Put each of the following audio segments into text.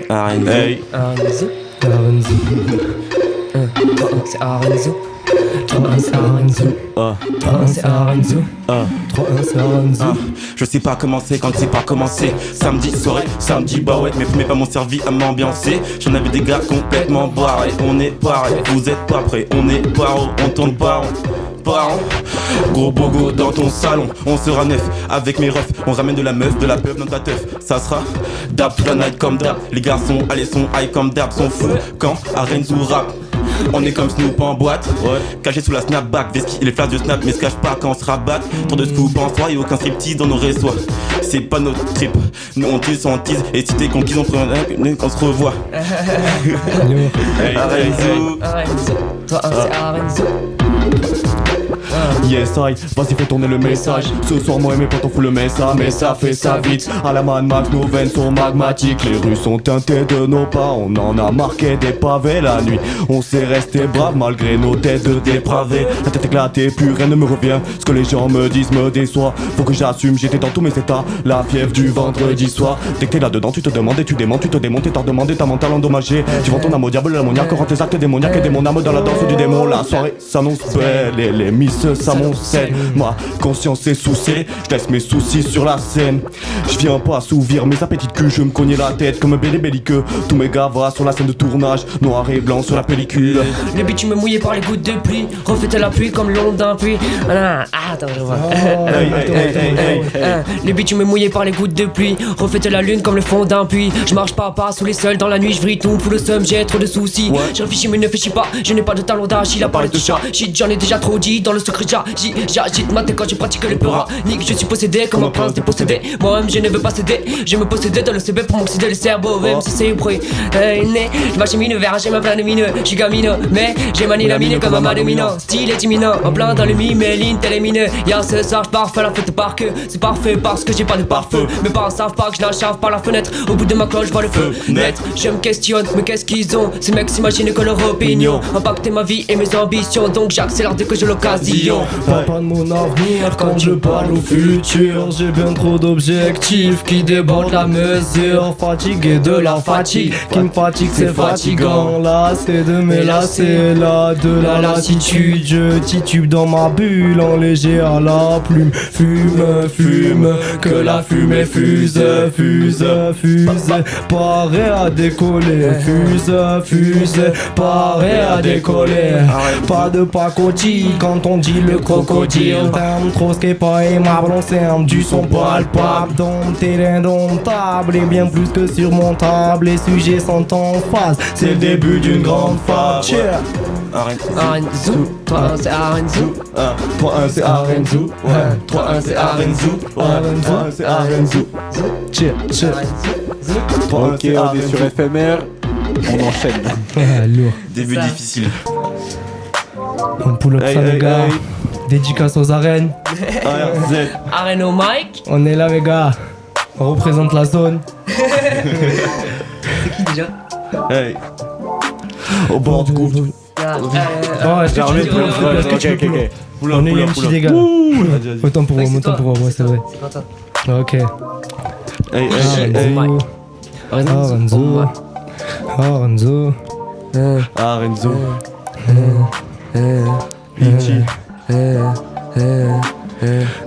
Arenzo. Hey. Arenzo. C'est Arenzo. 3-1 c'est Arenzo. 3-1 c'est Arenzo. 3-1 c'est Arenzo. Je sais pas commencer quand c'est pas commencé. Samedi soirée, samedi bah ouais, mais pas mon servi à m'ambiancer. J'en avais des gars complètement barrés. On est pareil, vous êtes pas prêts. On est paro, on tourne pas rond. Gros bogo dans ton salon, on sera neuf avec mes refs. On ramène de la meuf, de la peuf dans ta teuf. Ça sera dab toute la night comme dab. Les garçons, allez, sont high comme dab. Sont fous quand Arenzo rap. On est comme Snoop en boîte, caché sous la snapback. Veski et les flashs de snap, mais se cache pas quand on se rabatte. Tour de scoop en soir et aucun striptease dans nos réseaux. C'est pas notre trip, nous on tease, on tease. Et si t'es conquis, on prend un on se revoit. Arenzo. Arenzo. 3-1 c'est Arenzo. Yes, I, vas-y fais tourner le message. Ce soir moi et mes potes on fout le message. Mais ça fait ça vite. À la man Max, nos veines sont magmatiques. Les rues sont teintées de nos pas. On en a marqué des pavés la nuit. On s'est resté brave malgré nos têtes de dépravés. La tête éclatée, plus rien ne me revient. Ce que les gens me disent me déçoit. Faut que j'assume, j'étais dans tous mes états. La fièvre du vendredi soir. Dès que t'es là-dedans, tu te demandes et tu démontes. Tu te démontes et t'as demandé ta mental endommagé. Tu vends ton âme au diable, l'ammoniaque rend tes actes démoniaques. Et mon âme dans la danse du démon. La soirée s'annonce belle et les miss s'amoncellent. Ma conscience est souciée, je laisse mes soucis sur la scène. Je viens pas assouvir mes appétits de cul, je me cognais la tête comme un bébé belliqueux. Tous mes gars va sur la scène de tournage, noir et blanc sur la pellicule. Le bitume mouillé par les gouttes de pluie, refait la pluie comme le long d'un puits. Attends, je vois. Le bitume mouillé par les gouttes de pluie, refait la lune comme le fond d'un puits. Je marche pas à pas sous les sols dans la nuit, je vrille tout pour le seum, j'ai trop de soucis. Je réfléchis mais ne réfléchis pas, je n'ai pas de talent d'Achille à parler de chat. Shit, j'en ai déjà trop dit dans le secret j'agite ma tête quand je pratique le peur. Nique, je suis possédé comme un prince dépossédé. Moi-même je ne veux pas céder, je me posséder dans le CB pour m'oxyder le cerveau. Même si c'est bruit, je marche mine vers j'ai ma plein de mineux. Je suis gamino, mais j'ai manie la mine comme un madomino. Style est imminent, en plein dans le miméline, tel est mineux. Y'a ce soir je pars faire la fête par que c'est parfait parce que j'ai pas de pare-feu. Mes parents savent pas que je l'achave par la fenêtre. Au bout de ma cloche je vois le feu net. Je me questionne, mais qu'est-ce qu'ils ont? Ces mecs s'imaginent que leur opinion impacter ma vie et mes ambitions. Donc j'accélère dès que j'ai l'occasion. Pas de mon avenir quand je parle au futur. J'ai bien trop d'objectifs qui débordent la mesure. Fatigué de la fatigue, qui me fatigue c'est fatigant. Lassé de mes lacets, là de la lassitude. Je titube dans ma bulle, en léger à la plume. Fume, que la fumée fuse. Paré à décoller, fuse, paré à décoller. Pas de pacotille quand on dit le crocodile. T'aimes trop ce qui est pas aimable, on s'aime du son palpable. Dompter l'indomptable et bien plus que surmontable. Les sujets sont en phase, c'est le début d'une grande phase. Arenzo, 3-1 c'est Arenzo. 3-1 c'est Arenzo. 3-1 c'est Arenzo. 3-1 c'est Arenzo. 3-1 Ok, on est sur FMR, on enchaîne. Lourd. Début difficile. On pull up ça les gars. Dédicace aux arènes. Arène au mic. On est là les gars. On représente la zone. C'est qui déjà? Hey. Au bord du gouffre. Bon, est-ce que tu peux est-ce que tu peux ok. On est un petit dégât. Autant pour moi, ouais c'est vrai. C'est Quentin. Ok. Arenzo. Arenzo.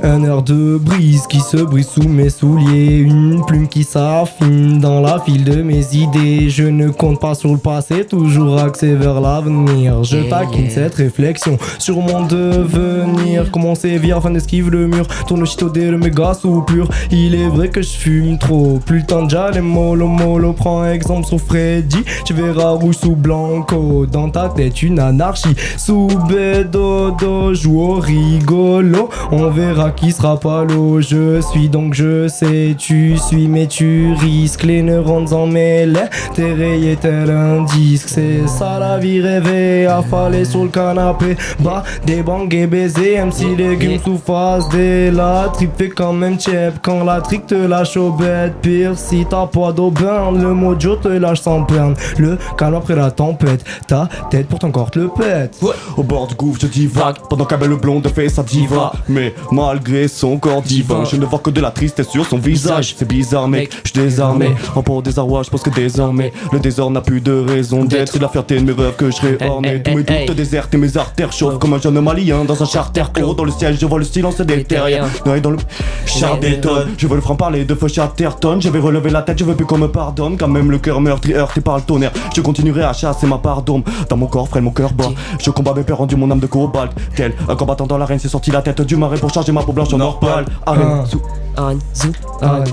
Un air de brise qui se brise sous mes souliers. Une plume qui s'affine dans la file de mes idées. Je ne compte pas sur le passé, toujours axé vers l'avenir. Je taquine cette réflexion sur mon devenir. Comment sévir afin d'esquiver le mur. Tourne le chito des méga soupures. Il est vrai que je fume trop. Plus le temps déjà les mollo. Prends exemple sur Freddy. Tu verras rouge sous blanco. Dans ta tête une anarchie. Sous bédodo, joue au rigolo. On verra qui sera pas l'eau. Je suis donc je sais. Tu suis mais tu risques. Les neurones en mêlée. T'es rayé tel un disque. C'est ça la vie rêvée. Affalé sur le canapé. Bah des bangs et baisers. MC légumes sous face des la trip fait quand même chep. Quand la trick te lâche au bête. Pire si t'as pas d'aubaine. Le mojo te lâche sans peine. Le calme après la tempête. Ta tête pour ton corps te le pète. Au bord du gouffre je divague. Pendant qu'Abel le blonde fait sa diva. Mais Et malgré son corps divin, je ne vois que de la tristesse sur son visage. C'est bizarre mec, je suis désarmé. En pour désarroi, je pense que désormais le désordre n'a plus de raison d'être. C'est la fierté de mes rêves que je réornais. Tous mes doutes désertent et mes artères chauffent comme un jeune malien dans un charter haut. Dans le ciel, je vois le silence des terriens. Noyé dans le char bétonne. Je veux le franc-parler de feu Chatterton. Je vais relever la tête, je veux plus qu'on me pardonne. Quand même le cœur meurtri, heurté par le tonnerre. Je continuerai à chasser ma part d'ombre. Dans mon corps, frêle mon cœur bat. Je combats mes peurs, rendu mon âme de cobalt. Tel un combattant dans l'arène, s'est sorti la tête du marais pour changer ma peau blanche en or pâle. Arène, zou, Arène, zou, arène,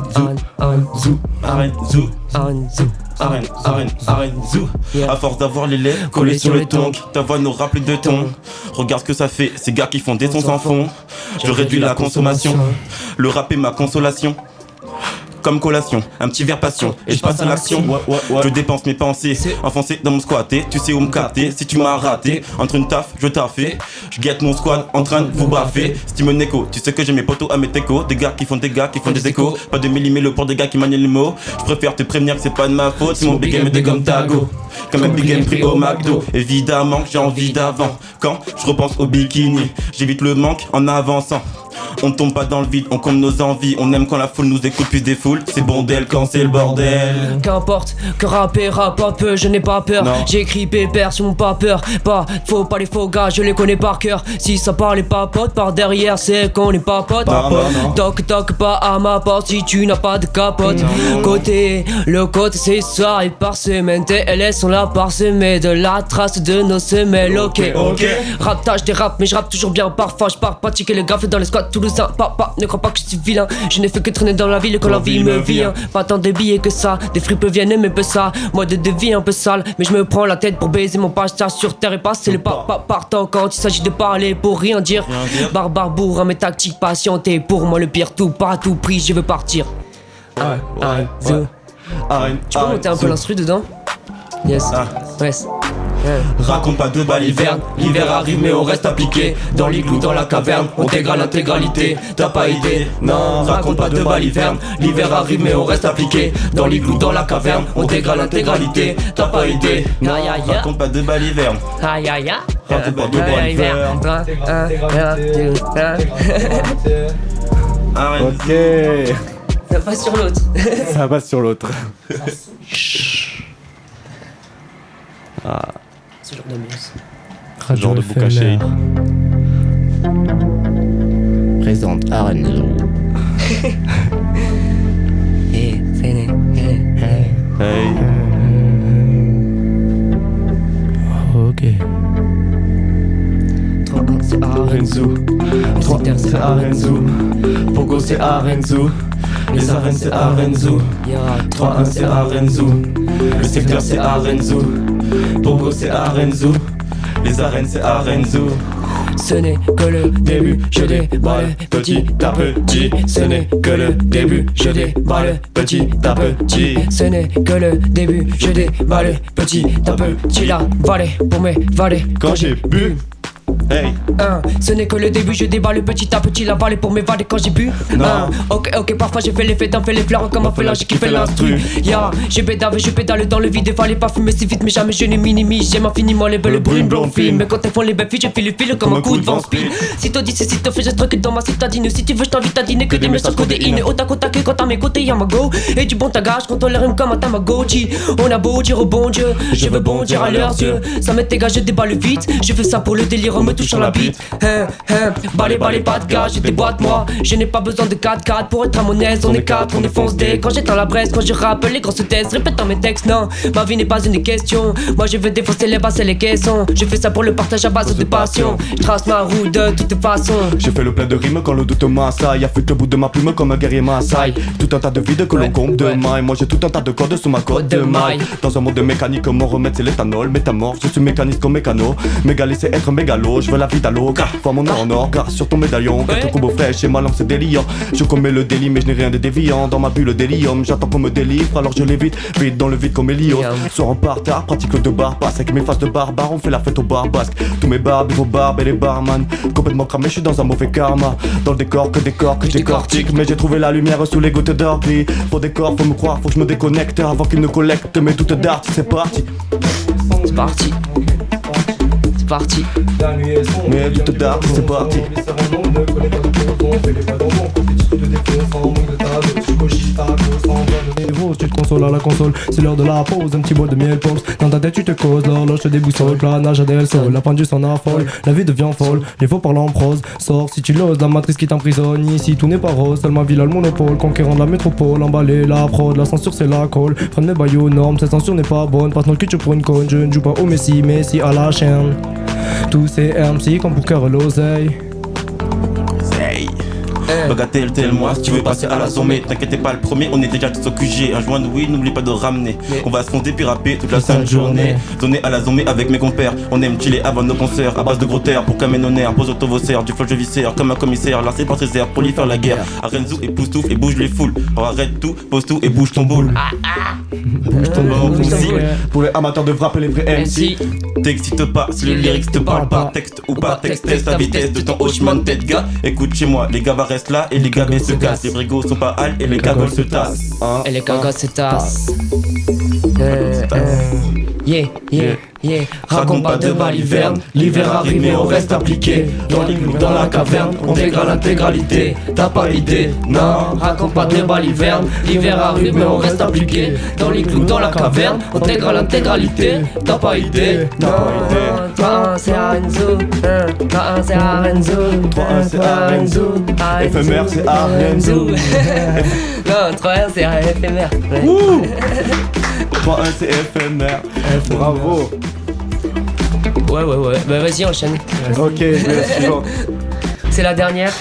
zou, arène, zou. Arène, zou. À force d'avoir les lèvres collées sur le tonk, ta voix n'aura plus de ton. Regarde ce que ça fait, ces gars qui font des sons sans fond. Je réduis la consommation, le rap est ma consolation. Comme collation, un petit verre passion et je passe à l'action. Je dépense mes pensées, enfoncé dans mon squatté. Tu sais où me capter, si tu m'as raté. Entre une taf, je taffais. Je guette mon squad en train de vous baffer. Steam Echo, tu sais que j'ai mes potos à mes techos. Des gars qui font des échos. Pas de millimètres pour des gars qui manient les mots. Je préfère te prévenir que c'est pas de ma faute. C'est mon big game est comme Tago. Comme un big game pris au McDo. Évidemment que j'ai envie d'avant. Quand je repense au bikini, j'évite le manque en avançant. On tombe pas dans le vide, on comble nos envies. On aime quand la foule nous écoute plus des foules. C'est bordel quand c'est le bordel. Qu'importe, que rapper rapporte peu, je n'ai pas peur. J'ai écrit pépère sur mon pas peur. Faut pas les faux gars, je les connais par cœur. Si ça parle les papotes par derrière, c'est qu'on est pas potes. Toc toc pas à ma porte si tu n'as pas de capote. Le côté c'est soir et par semaine. TLS sont là parsemés de la trace de nos semelles. Ok. Raptage des rap, mais je rappe toujours bien. Parfois je pars pratiquer le graphe dans les squats toulousains. Papa, ne crois pas que je suis vilain. Je n'ai fait que traîner dans la ville quand la vie me vient. Pas tant de billets que ça, des fripes viennent mais peu ça. Mode de vie un peu sale, mais je me prends la tête pour baiser mon passage sur terre et passer le pas partant quand il s'agit de parler pour rien dire. Barbare bourrin, mes tactiques patientées. Pour moi le pire tout, pas à tout prix, je veux partir. Tu peux monter un peu l'instru dedans? Yes. Raconte pas de baliverne, l'hiver arrive mais on reste appliqué. Dans l'igloo, dans la caverne, on t'égale l'intégralité. T'as pas idée, non, raconte pas de baliverne. L'hiver arrive mais on reste appliqué. Dans l'igloo, dans la caverne, on t'égale l'intégralité. T'as pas idée, non, raconte pas de baliverne. Raconte pas de baliverne. Ok. Ça passe sur l'autre. Ça passe sur l'autre. Ce genre d'ambiance. Genre de bouc à shade. Présente Arène. Hey. Ok. 3-1 c'est Arenzo. 3 c'est Arenzo. Pogo c'est Arenzo. Les arènes c'est Arenzo. 3-1 c'est Arenzo. Le secteur c'est Arenzo. Pogo c'est Arenzo. Les arènes c'est Arenzo. Ce n'est que le début, je déballe petit à petit. Ce n'est que le début, je déballe petit à petit. Ce n'est que le début, je déballe petit à petit. La vallée pour mes vallées. Quand j'ai bu. Hey. Ce n'est que le début, je déballe petit à petit la vallée pour m'évader quand j'ai bu. Ok, parfois j'ai fait l'effet d'un fait les fleurs comme un félin, j'ai kiffé l'instru. J'ai pédale dans le vide, il fallait pas fumer si vite, mais jamais je ne minimise. J'aime infiniment les belles brunes blondes filles, mais quand elles font les belles filles, je file le fil comme un coup de vent speed. Si t'as dit c'est si t'as fait, je truc dans ma citadine. Si tu veux, je t'invite à dîner que des messages codéines. Au tac quand t'as mes côtés, y'a ma go. Et du bon tagage quand on les rime comme un tamagotchi. On a beau dire au bon Dieu, je veux bondir à leurs yeux. Ça m'est égal, je déballe vite. Je fais ça pour le délire, me touchant la bite. Balai, pas de gars, j'ai des boîtes moi. Je n'ai pas besoin de 4x4 pour être à mon aise. On est 4, on est fonce des. Quand j'éteins la Bresse, quand je rappe, les grosses thèses répètent dans mes textes. Non, ma vie n'est pas une question. Moi je veux défoncer les basses et les caissons. Je fais ça pour le partage à base de passion. Je trace ma route de toutes façons. J'ai fait le plein de rimes quand le doute m'assaille. Affûte le bout de ma plume comme un guerrier Maasai. Tout un tas de vides que l'on compte de maille. Moi j'ai tout un tas de cordes sous ma côte de maille. Dans un monde mécanique, mon remède c'est l'éthanol. Métamorphe, je suis mécaniste comme mécano. Mégalé c'est être mégalo, je veux la vie d'allô. Vois mon or en or, car sur ton médaillon. Quelques combos fraîches et ma langue c'est déliant. Je commets le délit mais je n'ai rien de déviant. Dans ma bulle d'hélium, j'attends qu'on me délivre. Alors je l'évite, vite dans le vide comme Elios. Soir en parterre, pratique le de bar. Passe avec mes faces de barbare, on fait la fête au bar basque. Tous mes barbes, vos barbes et les barman. Complètement cramé, je suis dans un mauvais karma. Dans le décor que je décortique. Mais j'ai trouvé la lumière sous les gouttes d'or. Pour décor, faut me croire, faut que je me déconnecte avant qu'il ne collecte mes doutes d'art. C'est parti. C'est parti. C'est parti. Mes doutes d'art, c'est parti. fais les pas dans mon compétition de défense en manque de tableau. Tu cogites ta cause sans donner des tu te consoles à la console, c'est l'heure de la pause, un petit bol de miel pops. Dans ta tête tu te causes, l'horloge te déboussole, planage à del sol, la pendule s'en affole, la vie devient folle, les faux parlent en prose. Sors si tu l'oses, la matrice qui t'emprisonne. Ici tout n'est pas rose, seule ma ville a le monopole, conquérant de la métropole, emballer la prod, la censure c'est la colle. Prendre mes bails aux normes, cette censure n'est pas bonne, passe notre culture pour une conne, je ne joue pas au Messi, Messi à la chaîne. Tous ces MC comme pour cœur l'oseille. Bagatelle tel moi, si tu veux passer à la sommée, t'inquiète pas le premier, on est déjà tous au QG. Un joint de weed, n'oublie pas de ramener. On va se fonder puis rapper toute la sainte journée. Zoné à la zombie avec mes compères, on aime chiller avant nos concerts. À base de gros terres pour caménonaire, pose auto vos serres, du flow je viscère comme un commissaire, lancé par ses airs pour lui faire la guerre. Arrête et pousse tout et bouge les foules. Alors arrête tout, pose tout et bouge ton boule. Bouge ton boule. Pour les amateurs de frapper les vrais MC. T'excites pas si le lyrics te parle pas. Texte ou pas texte, teste la vitesse de ton hochement de tête gars. Écoute chez moi, les gars va rester là et les gabés se cassent. Les brigos sont pas hal et les cagoles se tassent. Et les cagoles se tassent. Yeah, yeah, yeah. Raconte pas de baliverne, l'hiver arrive mais on reste appliqué. Dans l'igloo, dans la caverne, on dégrade l'intégralité. T'as pas idée, non. Raconte pas de baliverne, l'hiver arrive mais on reste appliqué. Dans l'igloo, dans la caverne, on dégrade l'intégralité. T'as pas idée, non. 3-1 c'est Arenzo, 3-1 c'est Arenzo, 3-1 c'est Arenzo, éphémère c'est Arenzo. Non, 3-1 c'est éphémère. 3-1 c'est éphémère. Bravo. Ouais, bah vas-y enchaîne. Ok, je vais la suivante. C'est la dernière.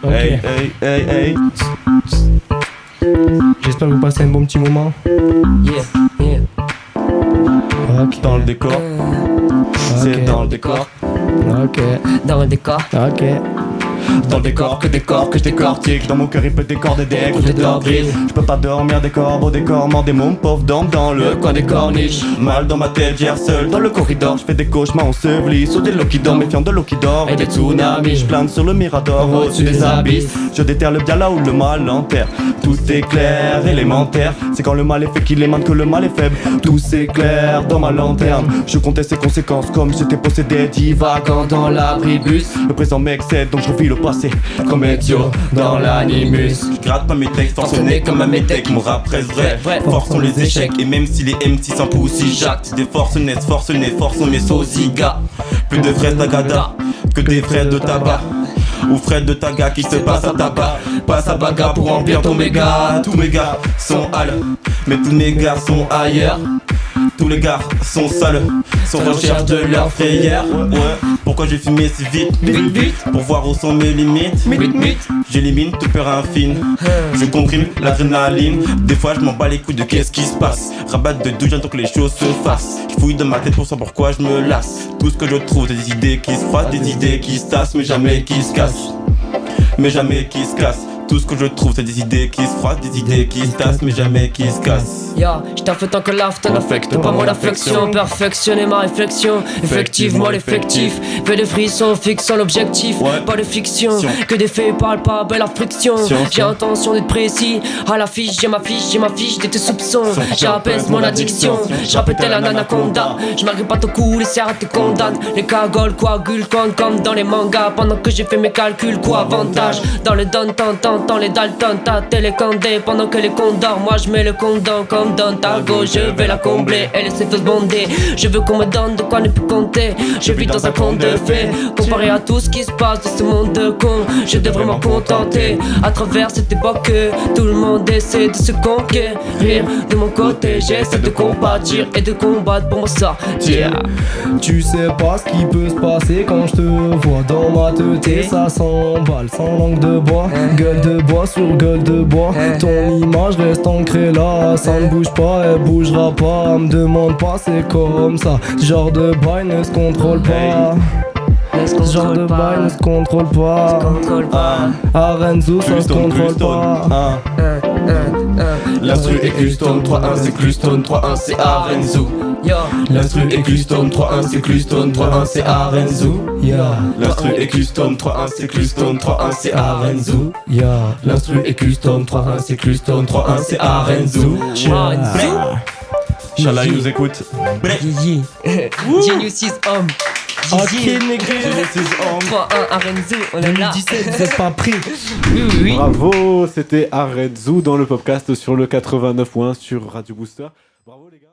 Hey, hey, hey, hey. J'espère que vous passez un bon petit moment. Yeah, yeah. Ok. Dans le décor. C'est Ok. dans le décor. Ok. Dans le décor. Ok. Dans le décor que je décortique. Dans mon cœur il peut décorder des coups de brise. Je peux pas dormir des corbeaux, des corps des mômes pauvres dorment dans le coin des corniches. Mal dans ma tête, j'erre seul dans le corridor. Je fais des cauchemars ensevelis sous des lots qui dorment, méfiant de l'eau qui dort et des tsunamis. Je plane sur le mirador au-dessus des abysses. Je déterre le bien là où le mal enterre. Tout est clair, élémentaire. C'est quand le mal est fait qu'il émane que le mal est faible. Tout s'éclaire dans ma lanterne. Je comptais ses conséquences comme j'étais possédé, divagant dans l'abribus. Le présent m'excède donc je vis le passé comme Ezio dans l'animus. Je gratte pas mes textes, forcené comme un métèque. Mon rap reste vrai, force sont les échecs. Et même si les MC s'en poussent, si j'acte des forces naissent, force sont mes sosigas. Plus de fraises d'agada que des fraises de tabac. Ou frères de taga qui se passe à tabac. Passe à baga pour remplir ton méga. Tous mes gars sont hal, mais tous mes gars sont ailleurs. Tous les gars sont sales, sont recherche de leur frayeur. Ouais, pourquoi j'ai fumé si vite, vite, pour voir où sont mes limites. J'élimine toute peur infime, je comprime l'adrénaline. Des fois je m'en bats les couilles de qu'est-ce qui se passe. Rabat de douche, j'attends que les choses se fassent. Je fouille dans ma tête pour savoir pourquoi je me lasse. Tout ce que je trouve, c'est des idées qui se froissent, des idées qui se tassent, mais jamais qui se cassent. Mais jamais qui se cassent. Tout ce que je trouve c'est des idées qui se froissent, des idées qui se tassent, mais jamais qui se cassent. Ya, j't'affecte tant que l'after n'affecte pas mon affection. Perfectionner ma réflexion, effectivement l'effectif. Fais des frissons, fixant l'objectif. Pas de fiction, que des faits parlent pas, belle affliction. J'ai intention d'être précis, à l'affiche j'ai ma fiche de tes soupçons. J'apaise mon addiction, j'rappe tel un anaconda. J'm'arrive pas ton cou, les serres te condamnent. Les cagoles coagulent comme dans les mangas. Pendant que j'ai fait mes calculs, quoi avantage. Dans le T'entends les Dalton, ta télécondé pendant que les condors. Moi je mets le condom comme dans ta gauche. Je vais la combler, elle essaie de se bonder. Je veux qu'on me donne de quoi ne plus compter. Je vis dans un conte de fées. Comparé à tout ce qui se passe dans ce monde de con, je devrais m'en contenter. À travers cette époque, tout le monde essaie de se conquérir. De mon côté, j'essaie de compatir et de combattre pour m'en sortir. Tu sais pas ce qui peut se passer quand je te vois dans ma tête. Ça s'emballe sans langue de bois. Gueule de bois sur gueule de bois. Ton image reste ancrée là. Ça ne bouge pas, elle bougera pas. Me demande pas, c'est comme ça. Ce genre de bail ne se contrôle pas. Ce genre de bail ne se contrôle pas. Arenzo, ça se contrôle pas. L'instru est custom, 3-1 c'est custom, 3-1 c'est Arenzo. L'instru est custom, 3-1 c'est custom, 3-1 c'est Arenzo. L'instru est custom, 3-1 c'est custom, 3-1 c'est Arenzo. L'instru est custom, 3-1 c'est custom, 3-1 c'est Arenzo. Inch'Allah, il nous écoute. Genius is homme. Ok, nigga. 3-1 Arenzo, on est là. 2017, vous êtes pas prêts. Oui. Bravo, c'était Arenzo dans le podcast sur le 89.1 sur Radio Booster. Bravo les gars.